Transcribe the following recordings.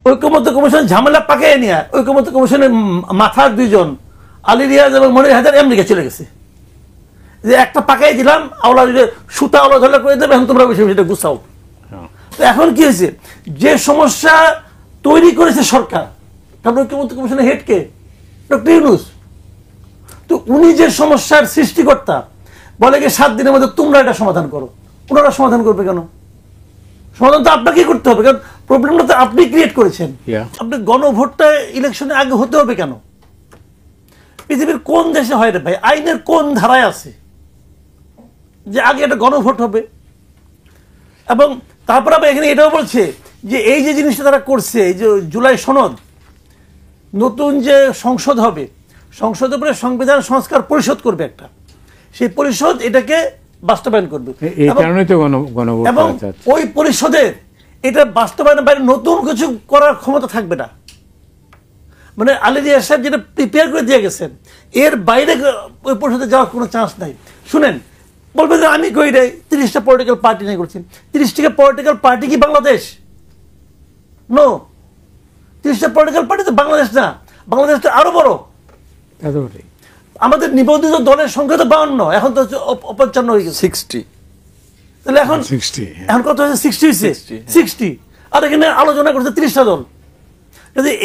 ঐক্যমত্য কমিশন ঝামেলা পাকায় নিয়ে ঐক্যমত্য কমিশনের মাথার দুইজন আলী রিয়াজ এবং মনির হায়দার আমেরিকা চলে গেছে, যে একটা পাকাই দিলাম, আওলা সুতা আওলা ধরা করে দেবে, এখন তোমরা সেটা গুছাও। তো এখন কি হয়েছে, যে সমস্যা তৈরি করেছে সরকার, কারণ ঐক্যমত্য কমিশনের হেড কে? ডক্টর ইউনূস। তো উনি যে সমস্যার সৃষ্টিকর্তা, বলে কি 7 দিনের মধ্যে তোমরা এটা সমাধান করো। ওনারা সমাধান করবে কেন? সমাধান তো আপনাকেই করতে হবে, কারণ প্রবলেমটা তো আপনি ক্রিয়েট করেছেন। আপনি গণভোটটা ইলেকশনে আগে হতে হবে কেন? পৃথিবীর কোন দেশে হয় রে ভাই? আইনের কোন ধারায় আছে যে আগে একটা গণভোট হবে? এবং তারপর আবার এখানে এটাও বলছে যে এই যে জিনিসটা তারা করছে, এই যে জুলাই সনদ, নতুন যে সংসদ হবে, সংসদের উপরে সংবিধান সংস্কার পরিষদ করবে একটা, সেই পরিষদ এটাকে বাস্তবায়ন করবে। এবং ওই পরিষদের এটা বাস্তবায়নের বাইরে নতুন কিছু করার ক্ষমতা থাকবে না। মানে আলী রিয়াজ সাহেব যেটা প্রিপেয়ার করে দিয়ে গেছেন, এর বাইরে ওই পরিষদে যাওয়ার কোনো চান্স নাই। শুনেন, বলবে যে আমি কই রে 30টা পলিটিক্যাল পার্টি নিয়ে করছি। 30টা পলিটিক্যাল পার্টি কি বাংলাদেশ? নো, 30টা পলিটিক্যাল পার্টি তো বাংলাদেশ না, বাংলাদেশ তো আরো বড়। আমাদের নিবন্ধিত দলের সংখ্যা তো 52, এখন তো 55 হয়ে গেছে, 60। তাহলে এখন কত হয়েছে? 60 হয়েছে, 60। আর এখানে আলোচনা করছে 30টা দল।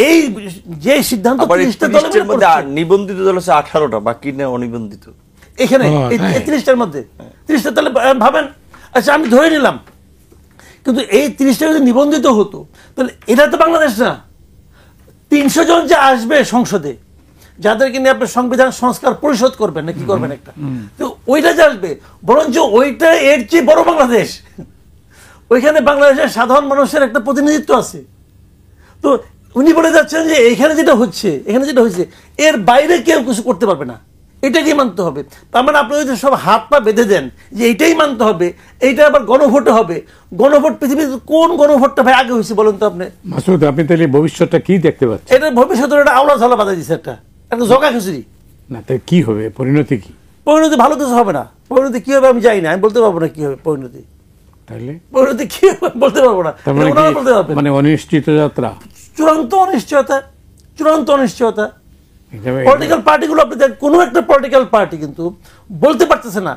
এই যে সিদ্ধান্ত 30টা দলের মধ্যে নিবন্ধিত দল আছে 18টা, বাকি না অনিবন্ধিত। এখানে 30টার মধ্যে 30টা, তাহলে ভাবেন। আচ্ছা আমি ধরে নিলাম, কিন্তু এই 30টা যদি নিবন্ধিত হতো, তাহলে এটা তো বাংলাদেশ না। 300 জন যে আসবে সংসদে, যাদেরকে নিয়ে আপনি সংবিধান সংস্কার পরিষদ করবেন না কি করবেন একটা, তো ওইটা যে আসবে, বরঞ্চ ওইটা এর চেয়ে বড় বাংলাদেশ। ওইখানে বাংলাদেশের সাধারণ মানুষের একটা প্রতিনিধিত্ব আছে। তো উনি বলে যাচ্ছেন যে এখানে যেটা হচ্ছে, এর বাইরে কেউ কিছু করতে পারবে না, এটাকেই মানতে হবে। তার মানে আপনি যদি সব হাত পা বেঁধে দেন যে এইটাই মানতে হবে, এইটা আবার গণভোটে হবে। গণভোট পৃথিবীর কোন গণভোটটা ভাই আগে হয়েছে বলুন তো আপনি? মাসুদ, আপনি তাহলে ভবিষ্যৎটা কি দেখতে পাচ্ছেন? এটা ভবিষ্যতের একটা আওলা ঝালা বাধা দিচ্ছে, একটা জগা খিচুড়ি। না, তাই কি হবে? পরিণতি কি? পরিণতি ভালো কিছু হবে না। পরিণতি কি হবে আমি জানি না, আমি বলতে পারবো না কি হবে পরিণতি। তাহলে পরিণতি কি হবে বলতে পারবো না, বলতে পারবেন। মানে অনিশ্চিত যাত্রা, চূড়ান্ত অনিশ্চয়তা, চূড়ান্ত অনিশ্চয়তা। পলিটিক্যাল পার্টিগুলো, আপনি কোনো একটা পলিটিক্যাল পার্টি কিন্তু বলতে পারতেছে না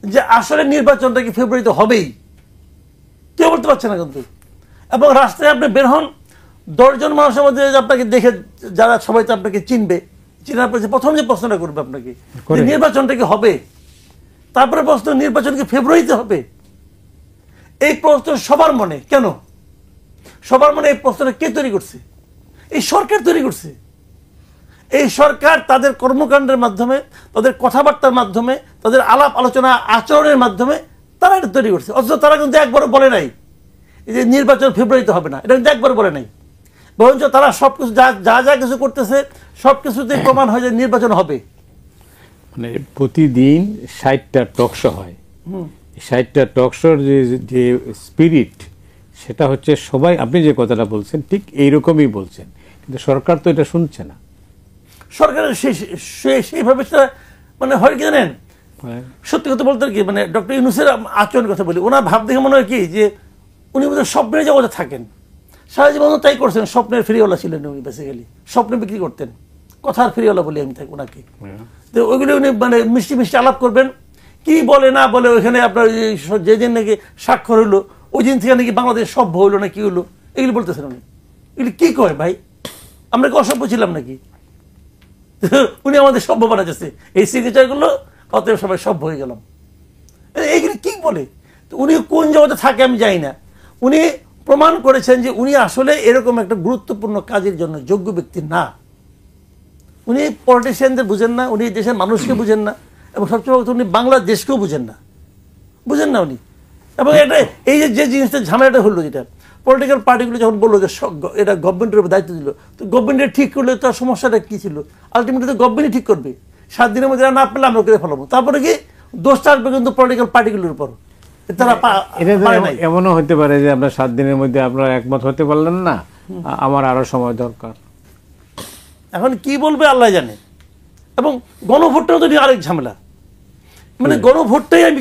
যে আসলে নির্বাচনটা কি ফেব্রুয়ারিতে হবেই, কেউ বলতে পারছে না কিন্তু। এবং রাস্তায় আপনি বের হন, 10 জন মানুষের মধ্যে আপনাকে দেখে যারা সবাই তো আপনাকে চিনবে, চিনার পর প্রথম যে প্রশ্নটা করবে আপনাকে, নির্বাচনটা কি হবে? তারপরে প্রশ্ন, নির্বাচন কি ফেব্রুয়ারিতে হবে? এই প্রশ্ন সবার মনে। কেন সবার মনে এই প্রশ্নটা কে তৈরি করছে? এই সরকার তৈরি করছে। এই সরকার তাদের কর্মকাণ্ডের মাধ্যমে, তাদের কথাবার্তার মাধ্যমে, তাদের আলাপ আলোচনা আচরণের মাধ্যমে তারা এটা তৈরি করছে। অথচ তারা কিন্তু একবারও বলে নাই যে নির্বাচন ফেব্রুয়ারিতে হবে না, এটা কিন্তু একবার বলে নাই। বরঞ্চ তারা সবকিছু যা যা কিছু করতেছে সবকিছুতে প্রমাণ হয় যে নির্বাচন হবে। মানে প্রতিদিন 60টা টকশো হয়, 60টা টকশোর যে স্পিরিট, সেটা হচ্ছে সবাই, আপনি যে কথাটা বলছেন ঠিক এইরকমই বলছেন, কিন্তু সরকার তো এটা শুনছে না। সরকারের সেইভাবে মানে হয় কি জানেন, সত্যি কথা বলতে কি, মানে ডক্টর ইউনূসের আচরণের কথা বলি, ওনার ভাব দেখে মনে হয় কি যে উনি বোধহয় স্বপ্নের জগতে থাকেন, সারা জীবন তাই করছেন। স্বপ্নের ফেরিওয়ালা ছিলেন উনি, বেসিক্যালি স্বপ্নে বিক্রি করতেন, কথার ফেরিওয়ালা বলি আমি ওনাকে। তো ওইগুলো উনি মানে মিষ্টি মিষ্টি আলাপ করবেন, কি বলে না বলে। ওইখানে আপনার যেদিন নাকি স্বাক্ষর হইলো, ওই দিন থেকে নাকি বাংলাদেশ সভ্য হইলো না কি হইলো, এগুলি বলতেছেন উনি। এগুলি কি কয় ভাই? আমরা কি অসভ্য ছিলাম নাকি? উনি আমাদের সভ্য বানাচ্ছে এই সিগনেচারগুলো, অতএব সবাই সভ্য হয়ে গেলাম। এইগুলি কি বলে? তো উনি কোন জগতে থাকে আমি জানি না। উনি প্রমাণ করেছেন যে উনি আসলে এরকম একটা গুরুত্বপূর্ণ কাজের জন্য যোগ্য ব্যক্তি না। উনি পলিটিশিয়ানদের বুঝেন না, উনি দেশের মানুষকে বুঝেন না, এবং সবচেয়ে বড় উনি বাংলাদেশকেও বুঝেন না উনি। এবং এটা এই যে জিনিসটা ঝামেলাটা হলো, যেটা পলিটিক্যাল পার্টিগুলো যখন বললো যে এটা গভর্নমেন্টের উপর দায়িত্ব দিল, তো গভর্নমেন্টের ঠিক করলে তার সমস্যাটা কি ছিল? আলটিমেটলি তো গভর্নমেন্টই ঠিক করবে। 7 দিনের মধ্যে না পেলে আমরা করে ফেলাবো, তারপরে কি দোষটা আসবে কিন্তু পলিটিক্যাল পার্টিগুলোর উপর। এমনও হতে পারে যে আমরা 7 দিনের মধ্যে আপনারা একমত হতে পারলেন না, আমার আরো সময় দরকার। এখন কি বলবে আল্লাহ জানে। এবং গণভোটটাও তো আরেক ঝামেলা। মানে গণভোটটাই আমি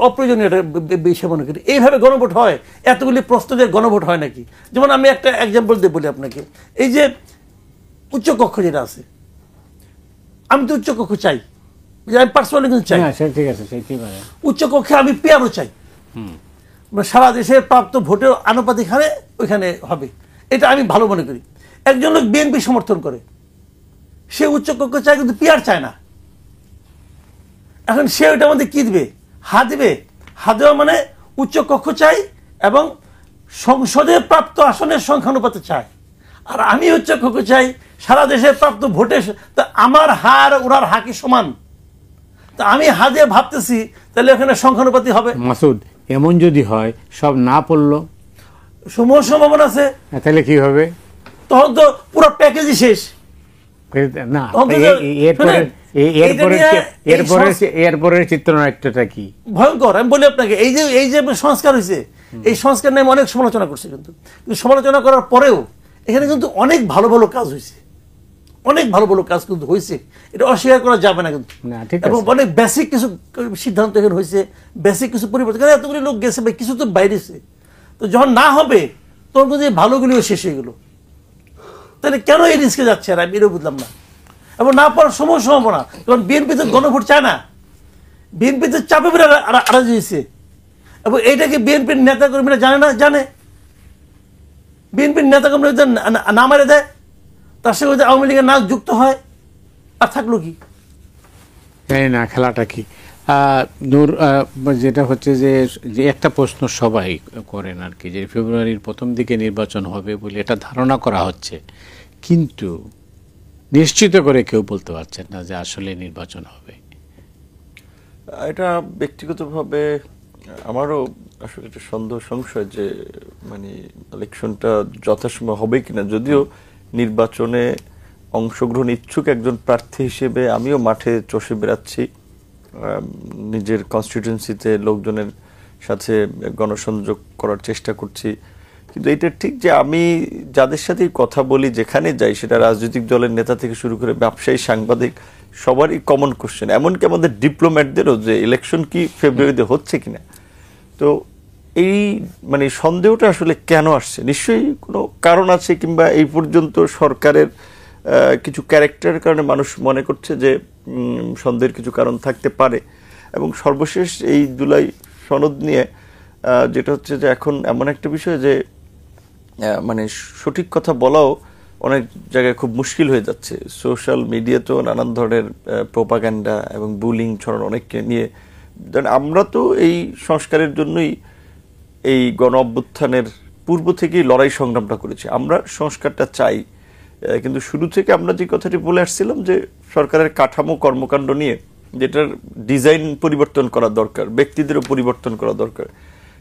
অপ্রয়োজনীয় একটা বিষয় মনে করি। এইভাবে গণভোট হয়, এতগুলি প্রশ্ন দিয়ে গণভোট হয় নাকি? যেমন আমি একটা এক্সাম্পল দিয়ে বলি আপনাকে, এই যে উচ্চকক্ষ যেটা আছে, আমি তো উচ্চকক্ষ চাই, আমি পার্সোনালি কিন্তু চাই। ঠিক আছে, সেইটাই মানে উচ্চকক্ষে আমি পিয়ারও চাই, সারা দেশে প্রাপ্ত ভোটের আনুপাতিক হারে ওইখানে হবে, এটা আমি ভালো মনে করি। একজন লোক বিএনপি সমর্থন করে, সে উচ্চকক্ষ চায় কিন্তু পিয়ার চায় না। এখন সে ওইটার মধ্যে কি দিবে? হা দিবে। হা দেওয়া মানে উচ্চকক্ষ চাই এবং সংসদে প্রাপ্ত আসনের সংখ্যানুপাতে চাই। আর আমি উচ্চকক্ষ চাই সারা দেশে প্রাপ্ত ভোটে, তা আমার হার ওনার হা কি সমান? তা আমি হা দিয়ে ভাবতেছি তাহলে ওখানে সংখ্যানুপাতি হবে। মাসুদ, এমন যদি হয় সব না পড়লো, সমূহ সম্ভাবনা আছে, তাহলে কি হবে? তখন তো পুরো প্যাকেজই শেষ। না, তখন তো এরপরের চিত্রনাট্যটা কি ভয়ঙ্কর। আমি বলি আপনাকে, এই যে সংস্কার হয়েছে, এই সংস্কার নিয়ে অনেক সমালোচনা করছে, কিন্তু সমালোচনা করার পরেও এখানে কিন্তু অনেক ভালো ভালো কাজ হয়েছে, অনেক ভালো ভালো কাজ কিন্তু হয়েছে, এটা অস্বীকার করা যাবে না কিন্তু। এবং অনেক বেসিক কিছু সিদ্ধান্ত এখানে হয়েছে, বেসিক কিছু পরিবর্তন। এতগুলি লোক গেছে, কিছু তো বাইরেছে, তো যখন না হবে তখন কিন্তু ভালোগুলিও শেষ হয়ে গেল। তাহলে কেন এই রিস্কে যাচ্ছে? আর আমি এটাও বুঝলাম না। এবং না পাওয়ার সম্ভাবনা, কারণ বিএনপি তো গণভোট চায় না, বিএনপি তো চাপে বেড়ে আড়াজ হয়েছে। এবং এইটাকে বিএনপির নেতা কর্মীরা জানে না, জানে বিএনপির নেতা কর্মীরা না মারে দেয়, তার সঙ্গে যদি আওয়ামী লীগের নাম যুক্ত হয়, আর থাকলো কি? জানি না খেলাটা কি। নূর, যেটা হচ্ছে যে একটা প্রশ্ন সবাই করেন আর কি, যে ফেব্রুয়ারির প্রথম দিকে নির্বাচন হবে বলে এটা ধারণা করা হচ্ছে, কিন্তু নিশ্চিত করে কেউ বলতে পারছেন না যে আসলে নির্বাচন হবে। এটা ব্যক্তিগতভাবে আমারও আসলে একটা সন্দেহ সংশয় যে মানে ইলেকশনটা যথাসময় হবে কিনা। যদিও নির্বাচনে অংশগ্রহণ ইচ্ছুক একজন প্রার্থী হিসেবে আমিও মাঠে চষে বেড়াচ্ছি, নিজের কনস্টিটিউয়েন্সিতে লোকজনের সাথে গণসংযোগ করার চেষ্টা করছি, কিন্তু এটা ঠিক যে আমি যাদের সাথেই কথা বলি, যেখানে যাই, সেটা রাজনৈতিক দলের নেতা থেকে শুরু করে ব্যবসায়ী, সাংবাদিক, সবারই কমন কোশ্চেন, এমনকি আমাদের ডিপ্লোম্যাটদেরও, যে ইলেকশন কি ফেব্রুয়ারিতে হচ্ছে কিনা। তো এই মানে সন্দেহটা আসলে কেন আসছে? নিশ্চয়ই কোনো কারণ আছে, কিংবা এই পর্যন্ত সরকারের কিছু ক্যারেক্টারের কারণে মানুষ মনে করছে যে সন্দেহের কিছু কারণ থাকতে পারে। এবং সর্বশেষ এই জুলাই সনদ নিয়ে যেটা হচ্ছে যে এখন এমন একটা বিষয় যে মানে সঠিক কথা বলাও অনেক জায়গায় খুব মুশকিল হয়ে যাচ্ছে। সোশ্যাল মিডিয়াতেও নানান ধরনের প্রোপাগান্ডা এবং বুলিং ছড়ানো অনেককে নিয়ে। আমরা তো এই সংস্কারের জন্যই এই গণ অভ্যুত্থানের পূর্ব থেকেই লড়াই সংগ্রামটা করেছি, আমরা সংস্কারটা চাই। কিন্তু শুরু থেকে আমরা যে কথাটি বলে আসছিলাম যে সরকারের কাঠামো, কর্মকাণ্ড নিয়ে যেটার ডিজাইন পরিবর্তন করা দরকার, ব্যক্তিদেরও পরিবর্তন করা দরকার,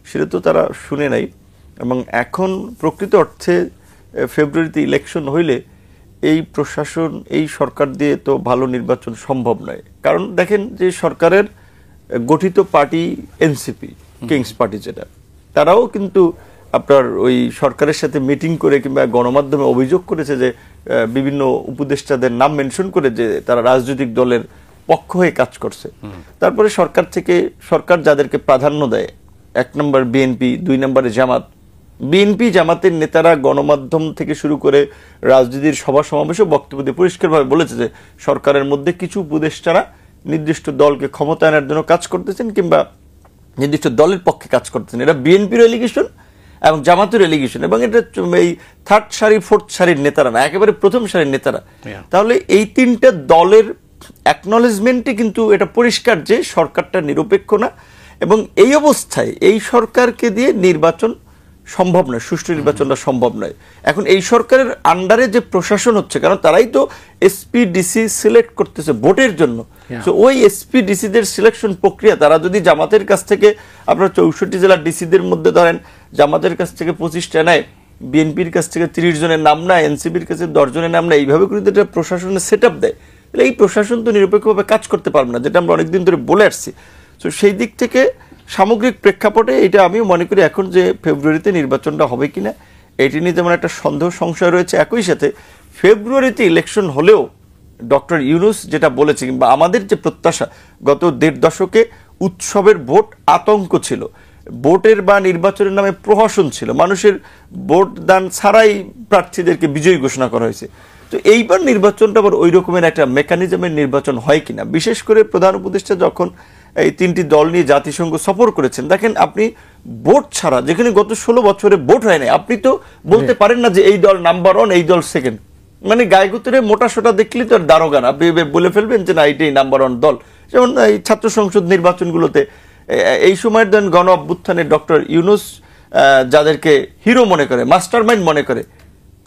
সেটা তো তারা শুনে নাই। এবং এখন প্রকৃত অর্থে ফেব্রুয়ারিতে ইলেকশন হইলে এই প্রশাসন, এই সরকার দিয়ে তো ভালো নির্বাচন সম্ভব নয়। কারণ দেখেন যে সরকারের গঠিত পার্টি এনসিপি, কিংস পার্টি যেটা, তারাও কিন্তু আপনার ওই সরকারের সাথে মিটিং করে কিংবা গণমাধ্যমে অভিযোগ করেছে যে বিভিন্ন উপদেষ্টাদের নাম মেনশন করে যে তারা রাজনৈতিক দলের পক্ষ হয়ে কাজ করছে। তারপরে সরকার থেকে, সরকার যাদেরকে প্রাধান্য দেয়, 1 নম্বর বিএনপি, 2 নম্বরে জামাত। বিএনপি জামাতের নেতারা গণমাধ্যম থেকে শুরু করে রাজনীতির সভা সমাবেশে বক্তব্য দিয়ে পরিষ্কারভাবে বলেছে যে সরকারের মধ্যে কিছু উপদেষ্টারা নির্দিষ্ট দলকে ক্ষমতায়নের জন্য কাজ করতেছেন কিংবা নির্দিষ্ট দলের পক্ষে কাজ করতেছেন। এটা বিএনপির এলিগেশন এবং জামাতের এলিগেশন, এবং এটা এই 3rd সারি 4th সারির নেতারা না, একেবারে প্রথম সারির নেতারা। তাহলে এই 3টে দলের অ্যাকনলেজমেন্টে কিন্তু এটা পরিষ্কার যে সরকারটা নিরপেক্ষ না, এবং এই অবস্থায় এই সরকারকে দিয়ে নির্বাচন সম্ভব নয়, সুষ্ঠু নির্বাচনটা সম্ভব নয়। এখন এই সরকারের আন্ডারে যে প্রশাসন হচ্ছে, কারণ তারাই তো এসপিডিসি সিলেক্ট করতেছে ভোটের জন্য, তো ওই এসপিডিসিদের সিলেকশন প্রক্রিয়া তারা যদি জামাতের কাছ থেকে, আপনার 64 জেলার ডিসিদের মধ্যে ধরেন জামাতের কাছ থেকে 25টা নেয়, বিএনপির কাছ থেকে 30 জনের নাম নেয়, এনসিপির কাছে 10 জনের নাম নেয়, এইভাবে করে এটা প্রশাসনের সেট আপ দেয়, তাহলে এই প্রশাসন তো নিরপেক্ষভাবে কাজ করতে পারবে না, যেটা আমরা অনেকদিন ধরে বলে আসছি। তো সেই দিক থেকে সামগ্রিক প্রেক্ষাপটে এটা আমিও মনে করি এখন যে ফেব্রুয়ারিতে নির্বাচনটা হবে কিনা এটি নিয়ে যেমন একটা সন্দেহ সংশয় রয়েছে, একই সাথে ফেব্রুয়ারিতে ইলেকশন হলেও ডক্টর ইউনূস যেটা বলেছে, কিংবা আমাদের যে প্রত্যাশা, গত 1.5 দশকে উৎসবের ভোট আতঙ্ক ছিল, ভোটের বা নির্বাচনের নামে প্রহসন ছিল, মানুষের ভোট দান ছাড়াই প্রার্থীদেরকে বিজয়ী ঘোষণা করা হয়েছে। তো এইবার নির্বাচনটা আবার ওই রকমের একটা মেকানিজমের নির্বাচন হয় কিনা, বিশেষ করে প্রধান উপদেষ্টা যখন এই 3টি দল নিয়ে জাতিসংঘ সফর করেছেন, দেখেন আপনি ভোট ছাড়া, যেখানে গত 16 বছরে ভোট হয় নাই, আপনি তো বলতে পারেন না যে এই দল নাম্বার 1 এই দল সেকেন্ড। মানে গায়ে গুতরে মোটা সোটা দেখলে তো আর দারোগা না, আপনি বলে ফেলবেন যে না এটাই নাম্বার 1 দল। যেমন এই ছাত্র সংসদ নির্বাচনগুলোতে এই সময়ের দেন গণ অভ্যুত্থানে ডক্টর ইউনূস যাদেরকে হিরো মনে করে, মাস্টার মাইন্ড মনে করে,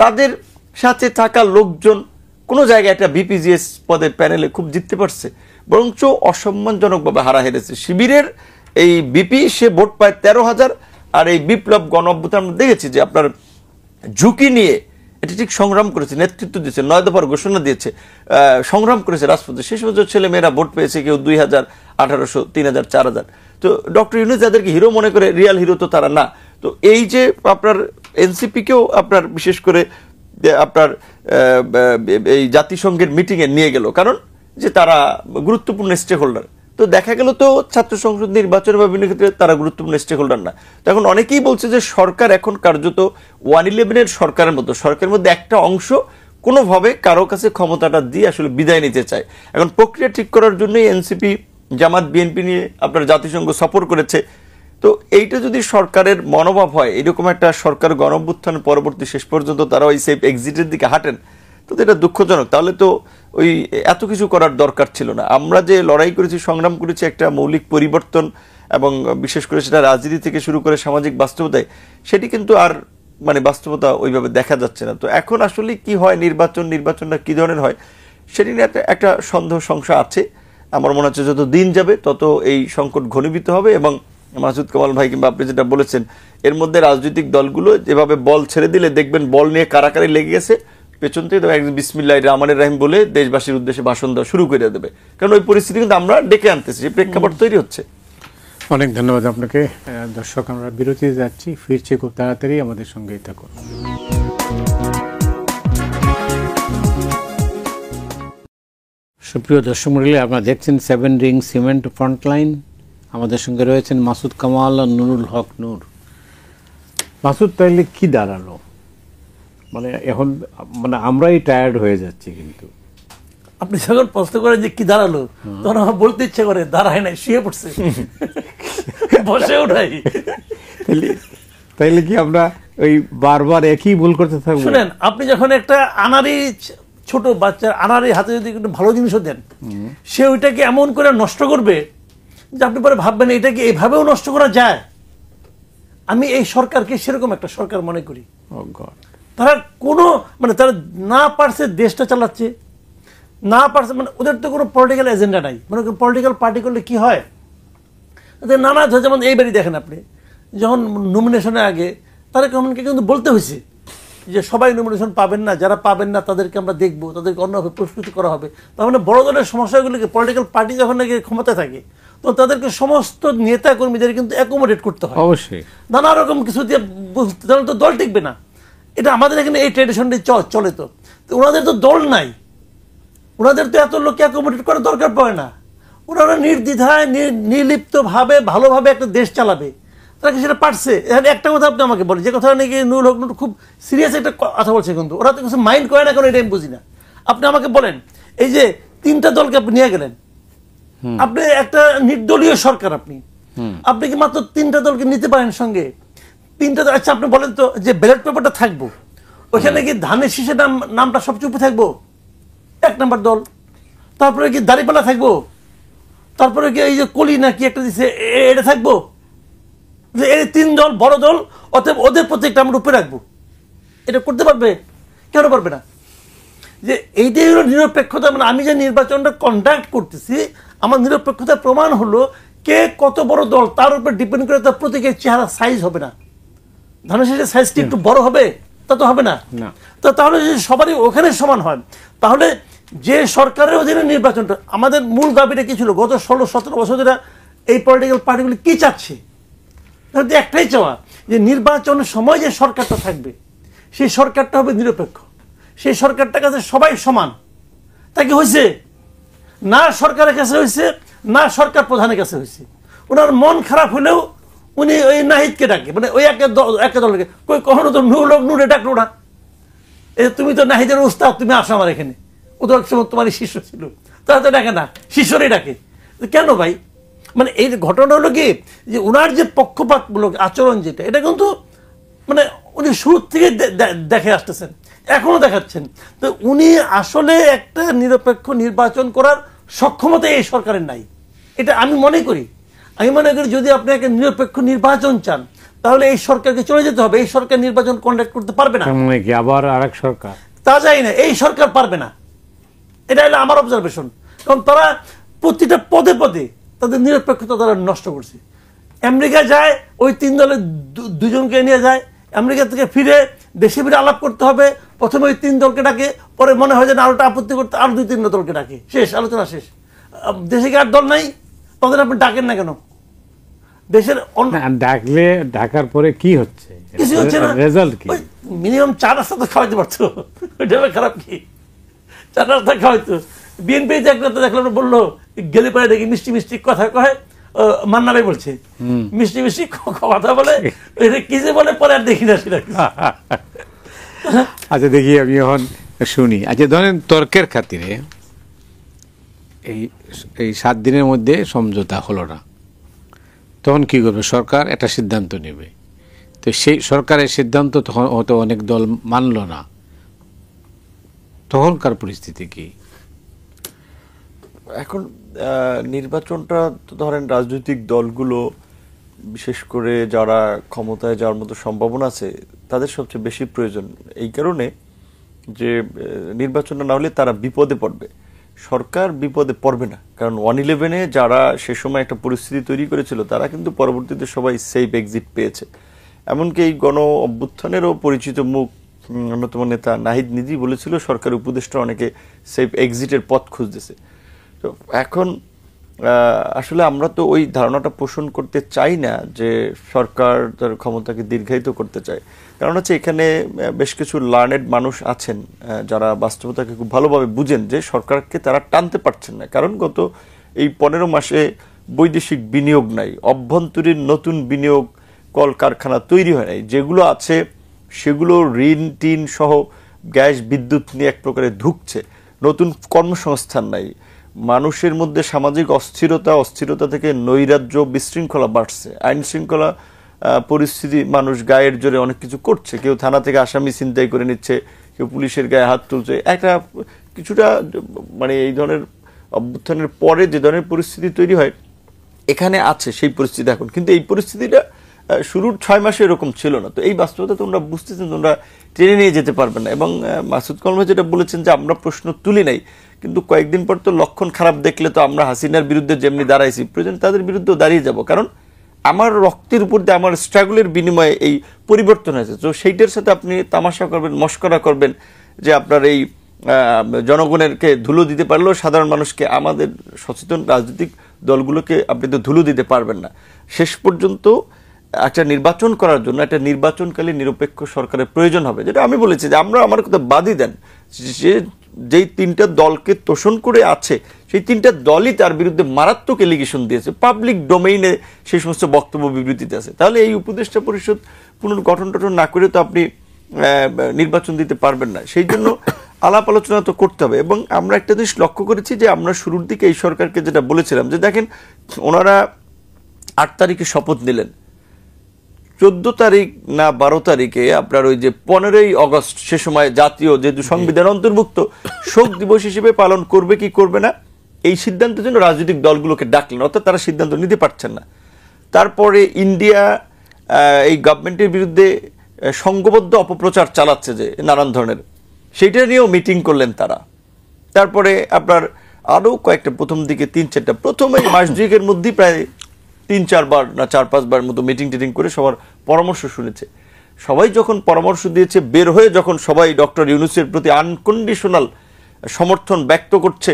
তাদের সাথে থাকা লোকজন কোনো জায়গায় একটা বিপিজিএস পদের প্যানেলে খুব জিততে পারছে, বরঞ্চ অসম্মানজনকভাবে হারা হেরেছে। শিবিরের এই বিপি সে ভোট পায় 13,000, আর এই বিপ্লব গণ অভ্যুত্থান আমরা দেখেছি যে আপনার ঝুঁকি নিয়ে এটি ঠিক সংগ্রাম করেছে, নেতৃত্ব দিয়েছে, 9 দফার ঘোষণা দিয়েছে, সংগ্রাম করেছে রাজপথে। শেষ পর্যন্ত ছেলে মেয়েরা ভোট পেয়েছে, কেউ 2,000, 1,800, 3,000, 4,000। তো ডক্টর ইউনূস যাদেরকে হিরো মনে করে, রিয়াল হিরো তো তারা না। তো এই যে আপনার এনসিপিকেও আপনার বিশেষ করে আপনার এই জাতিসংঘের মিটিংয়ে নিয়ে গেল, কারণ যে তারা গুরুত্বপূর্ণ স্টেক হোল্ডার। তো দেখা গেল তো ছাত্র সংসদ নির্বাচন বা বিভিন্ন ক্ষেত্রে তারা গুরুত্বপূর্ণ স্টেক হোল্ডার না। তো এখন অনেকেই বলছে যে সরকার এখন কার্যত 111-এর সরকারের মতো, সরকারের মধ্যে একটা অংশ কোনোভাবে কারো কাছে ক্ষমতাটা দিয়ে আসলে বিদায় নিতে চায়। এখন প্রক্রিয়া ঠিক করার জন্যই এনসিপি, জামাত, বিএনপি নিয়ে আপনার জাতিসংঘ সফর করেছে। তো এইটা যদি সরকারের মনোভাব হয়, এরকম একটা সরকার গণ অভ্যুত্থান পরবর্তী শেষ পর্যন্ত তারা ওই সেফ এক্সিটের দিকে হাঁটেন, তো এটা দুঃখজনক। তাহলে তো ওই এত কিছু করার দরকার ছিল না। আমরা যে লড়াই করেছি, সংগ্রাম করেছি একটা মৌলিক পরিবর্তন, এবং বিশেষ করে সেটা রাজনীতি থেকে শুরু করে সামাজিক বাস্তবতায়, সেটি কিন্তু আর মানে বাস্তবতা ওইভাবে দেখা যাচ্ছে না। তো এখন আসলে কি হয়, নির্বাচনটা কি ধরনের হয় সেটি নিয়ে একটা সন্দেহ সংশয় আছে। আমার মনে হচ্ছে যত দিন যাবে তত এই সংকট ঘনীভূত হবে। এবং মাসুদ কামাল ভাই কিংবা আপনি যেটা বলেছেন, এর মধ্যে রাজনৈতিক দলগুলো যেভাবে বল ছেড়ে দিলে দেখবেন বল নিয়ে কারাকারি লেগে গেছে, পেছন থেকে একজন বিসমিল্লাহির রহমানির রহিম বলে দেশবাসীর উদ্দেশ্যে ভাষণ দেওয়া শুরু করে দেবে। কারণ ওই পরিস্থিতি কিন্তু আমরা ডেকে আনতেছি, প্রেক্ষাপট তৈরি হচ্ছে। অনেক ধন্যবাদ আপনাকে। দর্শক, আমরা বিরতিতে যাচ্ছি, ফিরছি খুব তাড়াতাড়ি, আমাদের সঙ্গেই থাকুন। সুপ্রিয় দর্শক মণ্ডলী, আপনারা দেখছেন 7 রিং সিমেন্ট ফ্রন্টলাইন। আমাদের সঙ্গে রয়েছেন মাসুদ কামাল আর নুরুল হক নূর। মাসুদ, তাইলে কি দাঁড়ালো? মানে এখন মানে আমরাই টায়ার্ড হয়ে যাচ্ছি। কিন্তু আপনি যখন প্রশ্ন করেন যে কি দাঁড়ালো, তখন আমার বলতে ইচ্ছে করে দাঁড়ায় নাই, শুয়ে পড়ছে, বসে ওঠাই। তাইলে কি আমরা ওই বারবার একই ভুল করতে থাকবো? শুনেন, আপনি যখন একটা আনারি ছোট বাচ্চার আনারি হাতে যদি একটু ভালো জিনিসও দেন, সে ওইটাকে এমন করে নষ্ট করবে যে আপনি পরে ভাববেন এটাকে এইভাবেও নষ্ট করা যায়। আমি এই সরকারকে সেরকম একটা সরকার মনে করি। তারা কোনো মানে তারা না পারছে দেশটা চালাচ্ছে, না পারছে, মানে ওদের তো কোনো পলিটিক্যাল এজেন্ডা নাই। মানে পলিটিক্যাল পার্টি করলে কি হয়, নানা, যেমন এইবারই দেখেন আপনি, যখন নমিনেশনের আগে তারেক রহমানকে কিন্তু বলতে হয়েছে যে সবাই নমিনেশন পাবেন না, যারা পাবেন না তাদেরকে আমরা দেখবো, তাদেরকে অন্যভাবে পুরস্কৃত করা হবে। তার মানে বড় দলের সমস্যাগুলিকে পলিটিক্যাল পার্টি যখন নাকি ক্ষমতায় থাকে, তো তাদেরকে সমস্ত নেতা কর্মীদের কিন্তু অ্যাকোমোডেট করতে হয় অবশ্যই, নানা রকম কিছু দিয়ে, তাহলে তো দল টিকবে না। এটা আমাদের এখানে এই ট্রেডিশনটি চলে। তো ওনাদের তো দল নাই, ওনাদের তো এত লোককে অ্যাকোমোডেট করার দরকার পড়ে না। ওনারা নির্দ্বিধায় নির্লিপ্তভাবে ভালোভাবে একটা দেশ চালাবে, তারা কি সেটা পারছে? এখানে একটা কথা আপনি আমাকে বলেন, যে কথা নাকি নুরুল হক নূর খুব সিরিয়াস একটা কথা বলছে, কিন্তু ওরা তো কিছু মাইন্ড করে না, কারণ এটা আমি বুঝি না। আপনি আমাকে বলেন, এই যে 3টা দলকে আপনি নিয়ে গেলেন, আপনি একটা নির্দলীয় সরকার, আপনি কি মাত্র 3টা দলকে নিতে পারেন সঙ্গে? 3টা, আচ্ছা আপনি বলেন তো, যে ব্যালট পেপারটা থাকবো ওইখানে কি ধানের শীষের নামটা সবচেয়ে উপরে থাকবো? 1 নম্বর দল। তারপরে কি দাঁড়িপাল্লা থাকবো? তারপরে কি এই যে কলি না কি একটা দিচ্ছে এটা থাকবো? যে এই 3 দল বড় দল, অতএব ওদের প্রত্যেকটা আমরা উপরে রাখবো। এটা করতে পারবে? কেন পারবে না? যে এইটাই হলো নিরপেক্ষতা। মানে আমি যে নির্বাচনটা কন্ডাক্ট করতেছি, আমার নিরপেক্ষতার প্রমাণ হলো কে কত বড় দল তার উপর ডিপেন্ড করে তার প্রতীকের চেহারা সাইজ হবে না। ধানের শীষের সাইজটি একটু বড় হবে, তা তো হবে না। তো তাহলে যদি সবারই ওখানে সমান হয়, তাহলে যে সরকারের অধীনে নির্বাচনটা, আমাদের মূল দাবিটা কি ছিল গত 16-17 বছর ধরে এই পলিটিক্যাল পার্টিগুলি কি চাচ্ছে? একটাই চাওয়া, যে নির্বাচনের সময় যে সরকারটা থাকবে সেই সরকারটা হবে নিরপেক্ষ, সেই সরকারটার কাছে সবাই সমান। তা কি হয়েছে? না সরকারের কাছে হয়েছে, না সরকার প্রধানের কাছে হয়েছে। ওনার মন খারাপ হলেও উনি ওই নাহিদকে ডাকে, মানে ওই একটা দলকে কখনো তো নূরে ডাকলো না, তুমি তো নাহিদের উস্তাদ, তুমি আসো আমার এখানে, ও তো একসময় তোমার শিষ্য ছিল, তারা তো ডাকে না, শিষ্যরই ডাকে। কেন ভাই? মানে এই ঘটনা হলো কি যে ওনার যে পক্ষপাতমূলক আচরণ যেটা, এটা কিন্তু মানে উনি শুরু থেকে দেখে আসতেছেন, এখনো দেখাচ্ছেন। তো উনি আসলে একটা নিরপেক্ষ নির্বাচন করার সক্ষমতা এই সরকারের নাই, এটা আমি মনে করি। আমি মনে করি যদি আপনি একটা নিরপেক্ষ নির্বাচন চান তাহলে এই সরকারকে চলে যেতে হবে। এই সরকার নির্বাচন কন্ডাক্ট করতে পারবে না, মানে কি আবার আরেক সরকার? তা যাই না, এই সরকার পারবে না, এটা হলো আমার অবজারভেশন। কারণ তারা প্রতিটা পদে পদে তাদের নিরপেক্ষতা তারা নষ্ট করছে। আমেরিকা যায়, ওই 3 দলের 2জনকে নিয়ে যায়, আমেরিকা থেকে ফিরে দেশে ফিরে আলাপ করতে হবে, প্রথমে ওই 3 দলকে ডাকে, পরে মনে হয় যে না আরোটা আপত্তি করতে আরো 2-3 দলকে ডাকে, শেষ, আলোচনা শেষ। দেশে কি আর দল নাই? তাদের আপনি ডাকেন না কেন? দেশের ডাকলে ডাকার পরে কি হচ্ছে? কিছু হচ্ছে না, রেজাল্ট কি? মিনিমাম 4 রাস্তা তো খাওয়াইতে পারতো, ওইটা খারাপ কি? 4 রাস্তা খাওয়াইতো। বিএনপি দেখলাম বললো গেলে পরে দেখি মিষ্টি মিষ্টি কথা কয়, মান্না ভাই বলছে মিষ্টি মিষ্টি কথা বলে, কি যে বলে পরে আর দেখি না সেটা। আচ্ছা দেখি আমি এখন শুনি। আচ্ছা ধরেন তর্কের খাতিরে এই 7 দিনের মধ্যে সমঝোতা হলো না, তখন কি করবে? সরকার একটা সিদ্ধান্ত নেবে। তো সেই সরকারের সিদ্ধান্ত তখন হয়তো অনেক দল মানল না, তখনকার পরিস্থিতি কি? এখন নির্বাচনটা তো ধরেন রাজনৈতিক দলগুলো, বিশেষ করে যারা ক্ষমতায় যাওয়ার মতো সম্ভাবনা আছে, তাদের সবচেয়ে বেশি প্রয়োজন। এই কারণে যে নির্বাচনটা না হলে তারা বিপদে পড়বে, সরকার বিপদে পড়বে না। কারণ 1/11-এ যারা সে সময় একটা পরিস্থিতি তৈরি করেছিল, তারা কিন্তু পরবর্তীতে সবাই সেফ এক্সিট পেয়েছে। এমনকি এই গণ অভ্যুত্থানেরও পরিচিত মুখ অন্যতম নেতা নাহিদ নিজেই বলেছিল সরকার উপদেষ্টা অনেকে সেফ এক্সিটের পথ খুঁজতেছে। তো এখন আসলে আমরা তো ওই ধারণাটা পোষণ করতে চাই না যে সরকার তার ক্ষমতাকে দীর্ঘায়িত করতে চায়। কারণ হচ্ছে এখানে বেশ কিছু লার্নেড মানুষ আছেন যারা বাস্তবতাকে খুব ভালোভাবে বুঝেন যে সরকারকে তারা টানতে পারছেন না। কারণ গত এই 15 মাসে বৈদেশিক বিনিয়োগ নাই, অভ্যন্তরীণ নতুন বিনিয়োগ কলকারখানা তৈরি হয় নাই, যেগুলো আছে সেগুলো ঋণ টিন সহ গ্যাস বিদ্যুৎ নিয়ে এক প্রকারে ধুকছে, নতুন কর্মসংস্থান নাই, মানুষের মধ্যে সামাজিক অস্থিরতা থেকে নৈরাজ্য বিশৃঙ্খলা বাড়ছে, আইন শৃঙ্খলা পরিস্থিতি, মানুষ গায়ের জোরে অনেক কিছু করছে, কেউ থানা থেকে আসামি ছিনতাই করে নিচ্ছে, কেউ পুলিশের গায়ে হাত তুলছে, একটা কিছুটা মানে এই ধরনের অভ্যুত্থানের পরে যে ধরনের পরিস্থিতি তৈরি হয় এখানে আছে সেই পরিস্থিতি এখন। কিন্তু এই পরিস্থিতিটা শুরুর 6 মাসে এরকম ছিল না। তো এই বাস্তবতা তোমরা বুঝতেছেন, তোমরা টেনে নিয়ে যেতে পারবে না। এবং মাসুদ কলম যেটা বলেছেন যে আমরা প্রশ্ন তুলি নাই, কিন্তু কয়েকদিন পর তো লক্ষণ খারাপ দেখলে তো আমরা হাসিনার বিরুদ্ধে যেমনি দাঁড়াইছি প্রয়োজন তাদের বিরুদ্ধেও দাঁড়িয়ে যাব। কারণ আমার রক্তের উপর দিয়ে আমার স্ট্রাগলের বিনিময়ে এই পরিবর্তন হয়েছে। তো সেইটার সাথে আপনি তামাশা করবেন, মস্করা করবেন যে আপনার এই জনগণেরকে ধুলো দিতে পারলেও সাধারণ মানুষকে, আমাদের সচেতন রাজনৈতিক দলগুলোকে আপনি তো ধুলো দিতে পারবেন না। শেষ পর্যন্ত একটা নির্বাচন করার জন্য একটা নির্বাচনকালীন নিরপেক্ষ সরকারের প্রয়োজন হবে। যেটা আমি বলেছি যে আমরা, আমার কথা বাদই দেন, যেই 3টা দলকে তোষণ করে আছে সেই 3টা দলই তার বিরুদ্ধে মারাত্মক এলিগেশন দিয়েছে, পাবলিক ডোমেইনে সেই সমস্ত বক্তব্য বিবৃতিতে আছে। তাহলে এই উপদেষ্টা পরিষদ পুনর্গঠন টঠন না করে তো আপনি নির্বাচন দিতে পারবেন না। সেই জন্য আলাপ আলোচনা তো করতে হবে। এবং আমরা একটা জিনিস লক্ষ্য করেছি যে আমরা শুরুর দিকে এই সরকারকে যেটা বলেছিলাম যে দেখেন ওনারা 8 তারিখে শপথ নিলেন, 14 তারিখ না 12 তারিখে আপনার ওই যে 15ই আগস্ট, সে সময় জাতীয় যেহেতু সংবিধান অন্তর্ভুক্ত শোক দিবস হিসেবে পালন করবে কি করবে না এই সিদ্ধান্তের জন্য রাজনৈতিক দলগুলোকে ডাকলেন, অর্থাৎ তারা সিদ্ধান্ত নিতে পারছেন না। তারপরে ইন্ডিয়া এই গভর্নমেন্টের বিরুদ্ধে সংঘবদ্ধ অপপ্রচার চালাচ্ছে যে নানান ধরনের, সেইটা নিয়েও মিটিং করলেন তারা। তারপরে আপনার আরও কয়েকটা, প্রথম দিকে 3-4টা, প্রথমে মাস দুয়েকের মধ্যেই প্রায় 3-4 বার না 4-5 বার মতো মিটিং টিটিং করে সবার পরামর্শ শুনেছে। সবাই যখন পরামর্শ দিয়েছে, বের হয়ে যখন সবাই ডক্টর ইউনূসের প্রতি আনকন্ডিশনাল সমর্থন ব্যক্ত করছে,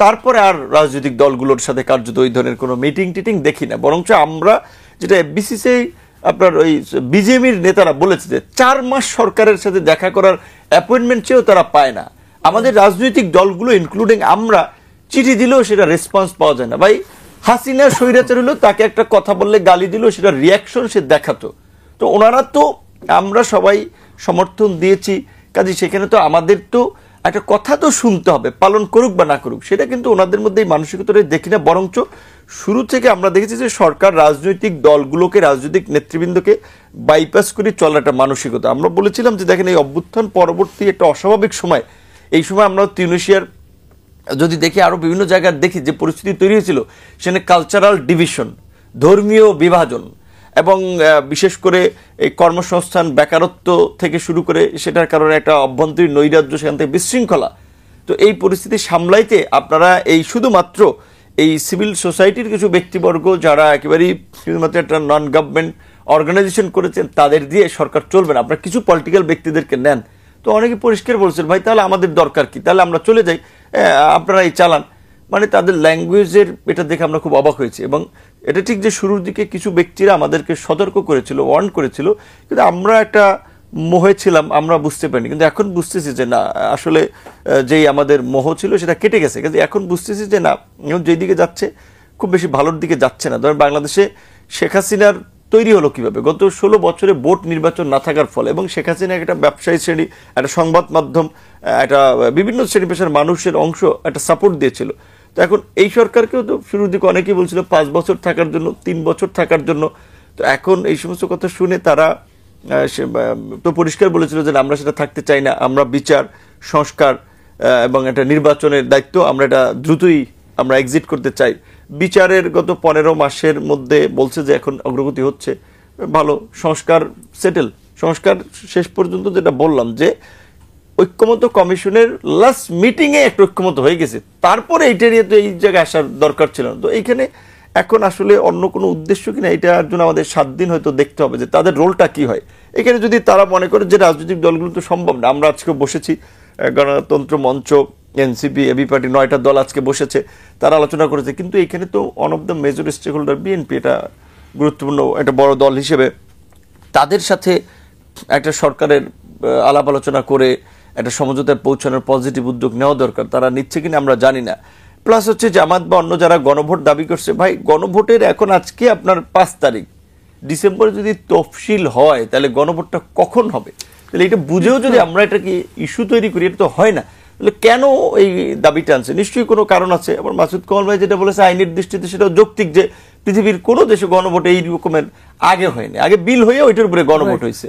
তারপরে আর রাজনৈতিক দলগুলোর সাথে কার্যত ওই ধরনের কোনো মিটিং টিটিং দেখি না। বরঞ্চ আমরা যেটা এফবিসিসি আপনার ওই বিজেপির নেতারা বলেছে যে 4 মাস সরকারের সাথে দেখা করার অ্যাপয়েন্টমেন্ট চেয়েও তারা পায় না। আমাদের রাজনৈতিক দলগুলো ইনক্লুডিং আমরা চিঠি দিলেও সেটা রেসপন্স পাওয়া যায় না। ভাই হাসিনা স্বৈরাচার হলো, তাকে একটা কথা বললে গালি দিল, সেটা রিয়াকশন সে দেখাতো। তো ওনারা তো আমরা সবাই সমর্থন দিয়েছি, কাজে সেখানে তো আমাদের তো একটা কথা তো শুনতে হবে, পালন করুক বা না করুক, সেটা কিন্তু ওনাদের মধ্যে এই মানসিকতাটা দেখি না। বরঞ্চ শুরু থেকে আমরা দেখেছি যে সরকার রাজনৈতিক দলগুলোকে, রাজনৈতিক নেতৃবৃন্দকে বাইপাস করে চলার একটা মানসিকতা। আমরা বলেছিলাম যে দেখেন, এই অভ্যুত্থান পরবর্তী একটা অস্বাভাবিক সময়, এই সময় আমরা তিউনিসিয়ার যদি দেখি, আরো বিভিন্ন জায়গায় দেখি যে পরিস্থিতি তৈরি হয়েছিল, সেখানে কালচারাল ডিভিশন, ধর্মীয় বিভাজন, এবং বিশেষ করে এই কর্মসংস্থান, বেকারত্ব থেকে শুরু করে সেটার কারণে একটা অভ্যন্তরীণ নৈরাজ্য, সেখান থেকে বিশৃঙ্খলা। তো এই পরিস্থিতি সামলাইতে আপনারা এই শুধুমাত্র এই সিভিল সোসাইটির কিছু ব্যক্তিবর্গ যারা একেবারেই শুধুমাত্র একটা নন গভর্নমেন্ট অর্গানাইজেশন করেছেন, তাদের দিয়ে সরকার চলবে না, আপনারা কিছু পলিটিক্যাল ব্যক্তিদেরকে নেন। তো অনেকে পরিষ্কার বলছেন, ভাই তাহলে আমাদের দরকার কি, তাহলে আমরা চলে যাই, আপনারা এই চালান। মানে তাদের ল্যাঙ্গুয়েজের এটা দেখে আমরা খুব অবাক হয়েছি। এবং এটা ঠিক যে শুরুর দিকে কিছু ব্যক্তিরা আমাদেরকে সতর্ক করেছিল, ওয়ার্ন করেছিল, কিন্তু আমরা একটা মোহে ছিলাম, আমরা বুঝতে পারিনি। কিন্তু এখন বুঝতেছি যে না, আসলে যেই আমাদের মোহ ছিল সেটা কেটে গেছে। কিন্তু এখন বুঝতেছি যে না, যেই দিকে যাচ্ছে খুব বেশি ভালোর দিকে যাচ্ছে না। ধরেন বাংলাদেশে শেখ হাসিনার তৈরি হলো কিভাবে, গত 16 বছরে ভোট নির্বাচন না থাকার ফলে, এবং শেখ হাসিনা একটা ব্যবসায়ী শ্রেণী, একটা সংবাদ মাধ্যম, একটা বিভিন্ন শ্রেণী পেশার মানুষের অংশ একটা সাপোর্ট দিয়েছিল। তো এখন এই সরকারকেও তো শুরুর দিকে অনেকেই বলছিল 5 বছর থাকার জন্য, 3 বছর থাকার জন্য। তো এখন এই সমস্ত কথা শুনে তারা তো পরিষ্কার বলেছিল যে আমরা সেটা থাকতে চাই না, আমরা বিচার, সংস্কার এবং একটা নির্বাচনের দায়িত্ব, আমরা এটা দ্রুতই আমরা এক্সিট করতে চাই। বিচারের গত 15 মাসের মধ্যে বলছে যে এখন অগ্রগতি হচ্ছে ভালো, সংস্কার সেটেল, সংস্কার শেষ পর্যন্ত যেটা বললাম যে ঐক্যমত্য কমিশনের লাস্ট মিটিংয়ে একটা ঐক্যমত হয়ে গেছে, তারপরে এইটা নিয়ে তো এই জায়গায় আসার দরকার ছিল না। তো এইখানে এখন আসলে অন্য কোনো উদ্দেশ্য কিনা, এটার জন্য আমাদের 7 দিন হয়তো দেখতে হবে যে তাদের রোলটা কি হয়। এখানে যদি তারা মনে করে যে রাজনৈতিক দলগুলো তো সম্ভব না, আমরা আজকে বসেছি, গণতন্ত্র মঞ্চ, এনসিপি, এবি পার্টি, 9টা দল আজকে বসেছে, তারা আলোচনা করেছে, কিন্তু এখানে তো one of the major stakeholder BNP, এটা গুরুত্বপূর্ণ একটা বড় দল হিসেবে তাদের সাথে একটা সরকারের আলাপ আলোচনা করে একটা সমঝোতায় পৌঁছানোর পজিটিভ উদ্যোগ নেওয়া দরকার। তারা নিচ্ছে কিনা আমরা জানি না। প্লাস হচ্ছে জামাত বা অন্য যারা গণভোট দাবি করছে, ভাই গণভোটের এখন আজকে আপনার 5 তারিখ, ডিসেম্বরে যদি তফসিল হয় তাহলে গণভোটটা কখন হবে? তাহলে এটা বুঝেও যদি আমরা এটাকে ইস্যু তৈরি করি, এটা তো হয় না। তাহলে কেন এই দাবিটা আনছে? নিশ্চয়ই কোনো কারণ আছে। আবার মাসুদ কামাল ভাই যেটা বলেছে আইনের দৃষ্টিতে সেটাও যৌক্তিক, যে পৃথিবীর কোনো দেশে গণভোট এই রকমের আগে হয়নি, আগে বিল হয়ে ওইটার উপরে গণভোট হয়েছে।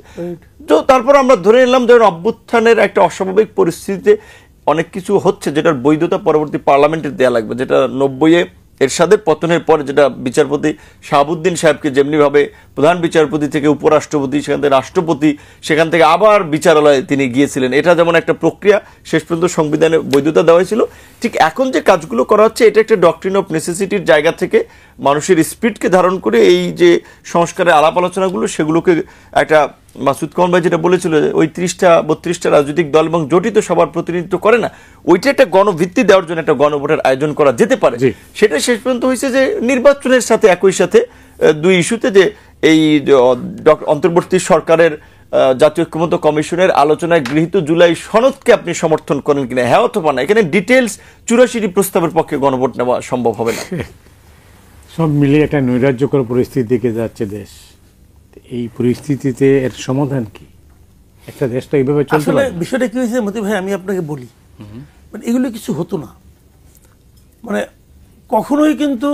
তো তারপর আমরা ধরে নিলাম যে অভ্যুত্থানের একটা অস্বাভাবিক পরিস্থিতিতে অনেক কিছু হচ্ছে যেটার বৈধতা পরবর্তী পার্লামেন্টের দেয়া লাগবে, যেটা 90-এ এরশাদের পতনের পরে যেটা বিচারপতি শাহাবুদ্দিন সাহেবকে যেমনিভাবে প্রধান বিচারপতি থেকে উপরাষ্ট্রপতি, সেখান থেকে রাষ্ট্রপতি, সেখান থেকে আবার বিচারালয়ে তিনি গিয়েছিলেন, এটা যেমন একটা প্রক্রিয়া শেষ পর্যন্ত সংবিধানে বৈধতা দেওয়া হয়েছিল, ঠিক এখন যে কাজগুলো করা হচ্ছে এটা একটা ডক্ট্রিন অফ নেসেসিটির জায়গা থেকে মানুষের স্পিরিটকে ধারণ করে এই যে সংস্কারের আলাপ আলোচনাগুলো, সেগুলোকে একটা মাসুদ কামাল ভাই যেটা বলেছিল ওই 30-32টা রাজনৈতিক দল এবং জোটই তো সবার প্রতিনিধিত্ব করে না, ওইটা একটা গণভিত্তি দেওয়ার জন্য একটা গণভোটের আয়োজন করা যেতে পারে। সেটা শেষ পর্যন্ত হয়েছে যে নির্বাচনের সাথে একই সাথে 2 ইস্যুতে যে এই অন্তর্বর্তী সরকারের জাতীয় ঐক্যমত্য কমিশনের আলোচনায় গৃহীত জুলাই সনদকে আপনি সমর্থন করেন কিনা, হ্যাঁ অথবা না। এখানে ডিটেলস 84টি প্রস্তাবের পক্ষে গণভোট নেওয়া সম্ভব হবে না। সব মিলিয়ে একটা নৈরাজ্যকর পরিস্থিতির দিকে যাচ্ছে দেশ। এই পরিস্থিতিতে এর সমাধান কি? একটা দেশ তো এইভাবে চলতে আসলে পারে না। বিষয়টা কি হয়েছে মতি ভাই, আমি আপনাকে বলি, মানে এগুলো কিছু হতো না। মানে কখনোই কিন্তু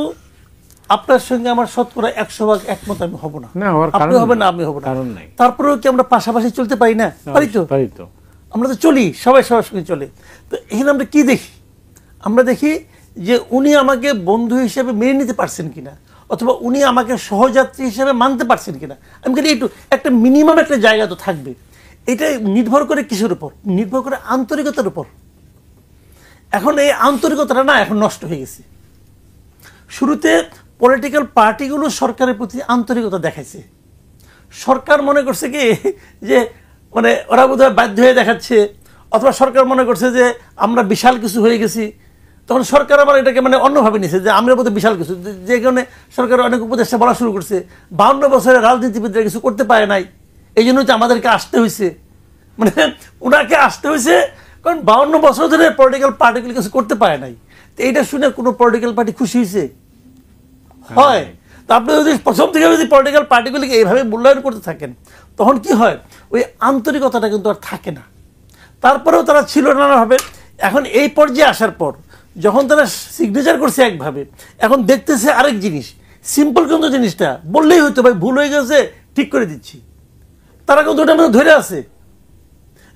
আপনার সঙ্গে আমার 100% একমত আমি হব না, না হওয়ার আপনি কারণ হবেন না, আমি হব না, কারণ নাই। তারপরেও কি আমরা পাশাপাশি চলতে পারি না? পারি তো, পারি তো। আমরা তো চলি, সবাই সবার সঙ্গে চলে। তো এখানে আমরা কি দেখি? আমরা দেখি যে উনি আমাকে বন্ধু হিসেবে মেনে নিতে পারছেন কিনা, অথবা উনি আমাকে সহযাত্রী হিসেবে মানতে পারছেন কিনা। আমি কিন্তু একটু একটা মিনিমাম একটা জায়গা তো থাকবে। এটা নির্ভর করে কিসের উপর? নির্ভর করে আন্তরিকতার উপর। এখন এই আন্তরিকতাটা না এখন নষ্ট হয়ে গেছে। শুরুতে পলিটিক্যাল পার্টিগুলো সরকারের প্রতি আন্তরিকতা দেখাইছে। সরকার মনে করছে কি যে মানে ওরা বোধহয় বাধ্য হয়ে দেখাচ্ছে, অথবা সরকার মনে করছে যে আমরা বিশাল কিছু হয়ে গেছি। তখন সরকার আবার এটাকে মানে অন্যভাবে নিয়েছে যে আমরা বোধহয় বিশাল কিছু, যে কারণে সরকার অনেক উপদেষ্টা বলা শুরু করছে 52 বছরে রাজনীতিবিদরা কিছু করতে পারে নাই, এই জন্য হচ্ছে আমাদেরকে আসতে হয়েছে। মানে ওনাকে আসতে হয়েছে কারণ 52 বছর ধরে পলিটিক্যাল পার্টিগুলো কিছু করতে পারে নাই। তো এইটা শুনে কোনো পলিটিক্যাল পার্টি খুশি হয়েছে? হয়। তা আপনি যদি প্রথম থেকে যদি পলিটিক্যাল পার্টিগুলিকে এইভাবে মূল্যায়ন করতে থাকেন, তখন কি হয়, ওই আন্তরিকতাটা কিন্তু আর থাকে না। তারপরেও তারা ছিল নানাভাবে। এখন এই পর্যায়ে আসার পর যখন তারা সিগনেচার করছে একভাবে, এখন দেখতেছে আরেক জিনিস। সিম্পল কিন্তু জিনিসটা বললেই হয়তো ভাই ভুল হয়ে গেছে, ঠিক করে দিচ্ছি, তারা কিন্তু ওটা মধ্যে ধরে আছে।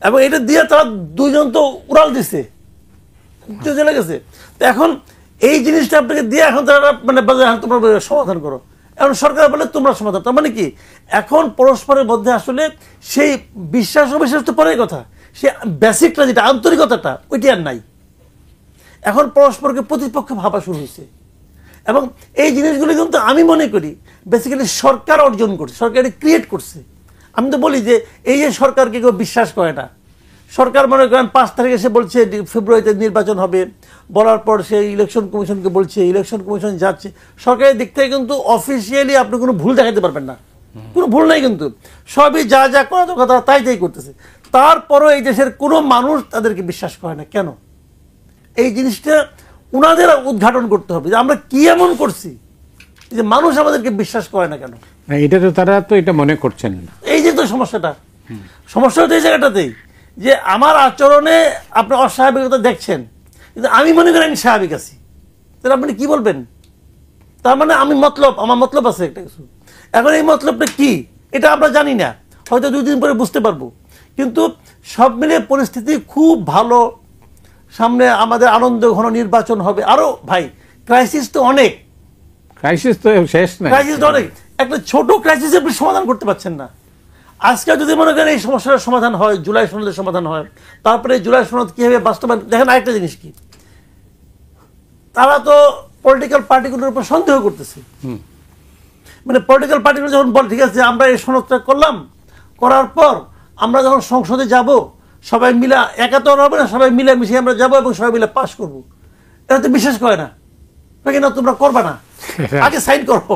এবং এটা দিয়ে তারা দুইজন তো উড়াল দিছে, চলে গেছে। তো এখন এই জিনিসটা আপনাকে দিয়ে এখন তারা মানে তোমরা সমাধান করো, এখন সরকার বলে তোমরা সমাধান। তার মানে কি, এখন পরস্পরের মধ্যে আসলে সেই বিশ্বাস অবিশ্বাস তো পরের কথা, সে বেসিকটা যেটা আন্তরিকতাটা ওইটি আর নাই। এখন পরস্পরকে প্রতিপক্ষ ভাবা শুরু হয়েছে। এবং এই জিনিসগুলো কিন্তু আমি মনে করি বেসিক্যালি সরকার অর্জন করছে, সরকার ক্রিয়েট করছে। আমি তো বলি যে এই যে সরকারকে কেউ বিশ্বাস করে না, সরকার মনে করেন 5 তারিখে এসে বলছে ফেব্রুয়ারিতে নির্বাচন হবে, বলার পর সে ইলেকশন কমিশনকে বলছে, ইলেকশন কমিশন যাচ্ছে। সরকারের দিক থেকে কিন্তু অফিসিয়ালি আপনি কোনো ভুল দেখাতে পারবেন না, কোনো ভুল নাই, কিন্তু সবই যা যা করা দরকার তারা তাই করতেছে। তারপরও এই দেশের কোনো মানুষ তাদেরকে বিশ্বাস করে না। কেন? এই জিনিসটা উনাদের উদ্ঘাটন করতে হবে যে আমরা কি এমন করছি যে মানুষ আমাদেরকে বিশ্বাস করে না কেন। এটা তো তারা তো এটা মনে করছেন না। এই যে তো সমস্যাটা, সমস্যা হচ্ছে এই জায়গাটাতেই যে আমার আচরণে আপনি অস্বাভাবিকতা দেখছেন, কিন্তু আমি মনে করি আমি স্বাভাবিক আছি। তাহলে আপনি কি বলবেন? তার মানে আমি আমার মতলব আছে একটা কিছু। এখন এই মতলবটা কি এটা আমরা জানি না, হয়তো 2 দিন পরে বুঝতে পারবো। কিন্তু সব মিলিয়ে পরিস্থিতি খুব ভালো। সামনে আমাদের আনন্দ ঘন নির্বাচন হবে। আরো ভাই ক্রাইসিস তো অনেক, ক্রাইসিস তো শেষ না, ক্রাইসিস তো অনেক। একটা ছোট ক্রাইসিস আপনি সমাধান করতে পারছেন না। আজকে যদি মনে করেন এই সমস্যার সমাধান হয়, জুলাই সনদের সমাধান হয়, তারপরে জুলাই সনদ কিভাবে বাস্তবায়ন, দেখেন আরেকটা জিনিস কি, তারা তো পলিটিক্যাল পার্টিগুলোর উপর সন্দেহ করতেছে। মানে পলিটিক্যাল পার্টিগুলো যখন বল ঠিক আছে আমরা এই সনদটা করলাম, করার পর আমরা যখন সংসদে যাব সবাই মিলে, একা তো হবে না, সবাই মিলে মিশিয়ে আমরা যাবো এবং সবাই মিলে পাস করবো, এটা তো বিশ্বাস করে না। না তোমরা করবা না, আগে সাইন করো।